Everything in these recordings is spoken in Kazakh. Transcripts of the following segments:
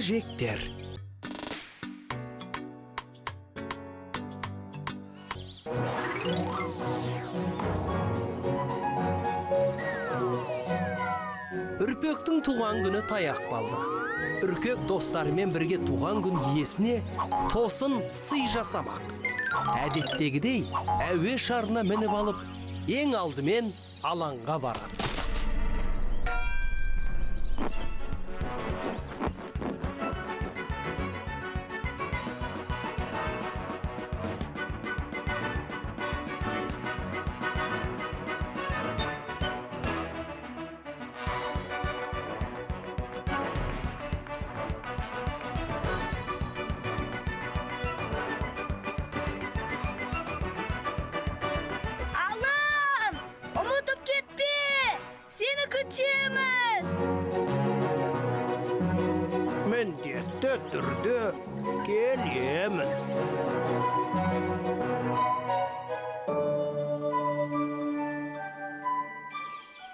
кележектер. Үрпектің туған күні таяқ балды. Үркек достарымен бірге туған күн иесіне тосын сый жасамақ. Әдеттегідей әуе шарына мініп алып, ең алдымен алаңға барады. Міндетті түрде келемін.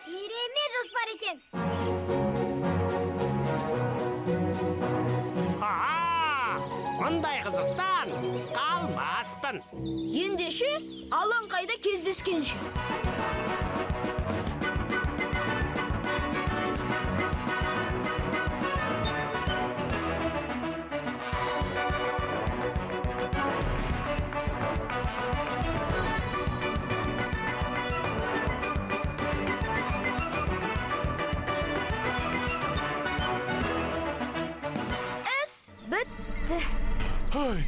Керемет жоспар екен. Мұндай қызықтан қалмаспын. Ендеше алаңқайда кездескенше. Бітті. Ай,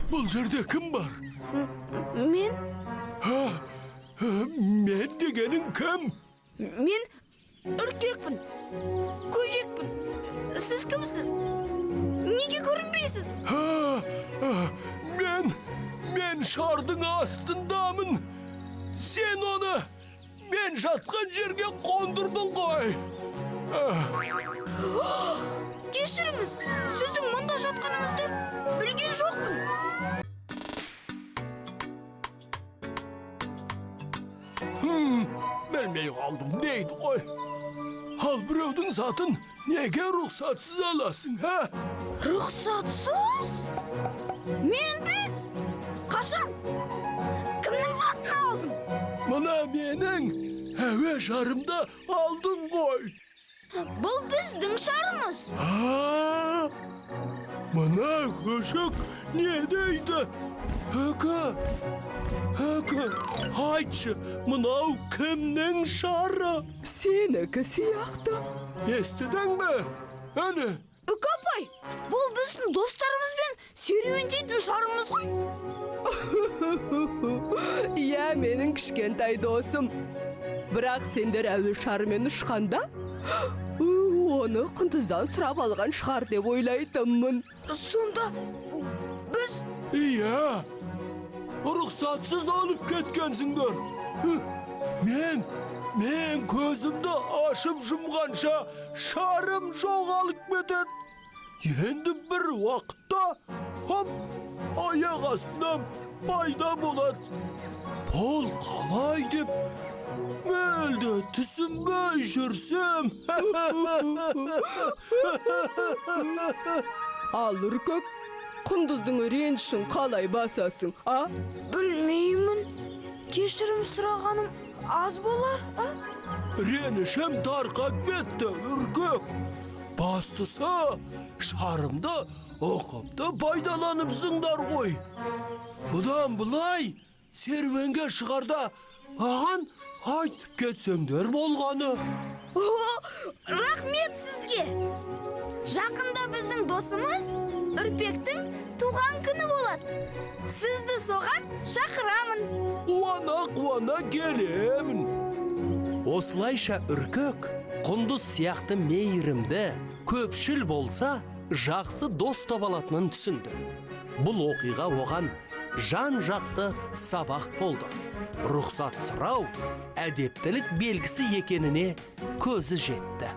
бұл жерде кім бар? Мен? Мен дегенің кім? Мен үркекпін, көжекпін. Сіз кімсіз? Неге көрінбейсіз? Мен шардың астындамын. Сен оны мен жатқан жерге қондырдың ғой. Кешіріңіз, сіздің мұнда жатқаныңызды білген жоқпын. Білмей қалдым дейді ғой. Ал біреудің затын неге рұқсатсыз аласың, Рұқсатсыз? Мен бе? Қашан? Кімнің затын алдым? Мұна менің әуе шарымда алдың ғой. Бұл біздің шарымыз. Мұна көшік не дейді? Айтшы, мұнау кімнің шары? Сенікі сияқты. Естідің бе? Әне? Үкапай, бұл біздің достарымызбен серуендейтін шарымыз ғой. Иә, менің кішкентай досым. Бірақ сендер әуе шарымен ұшқанда, оны құндыздан сұрап алған шығар деп ойлайтынмын. Сонда біз... Иә, рұқсатсыз алып кеткенсіңдер. Мен көзімді ашып жұмғанша шарым жоғалып кетеді. Енді бір уақытта, аяқ астынан пайда болады. Бұл қалай деп мүлде түсінбей жүрсем. Ал үркек, құндыздың ренішін қалай басасың, Білмеймін. Кешірім сұрағаным аз болар, Ренішім тарқап кетті, үркек. Бастысы, шарымды ұқыпты пайдаланыпсыңдар ғой. Бұдан бұлай, серуенге шығарда аған айтып кетсеңдер болғаны. Рахмет сізге. Жақында біздің досымыз Үрпектің туған күні болады. Сізді соған шақырамын. Қуана келемін. Осылайша үркек құндыз сияқты мейірімді, көпшіл болса, жақсы дос таба алатынын түсінді. Бұл оқиға оған жан-жақты сабақ болды. Рұқсат сұрау әдептілік белгісі екеніне көзі жетті.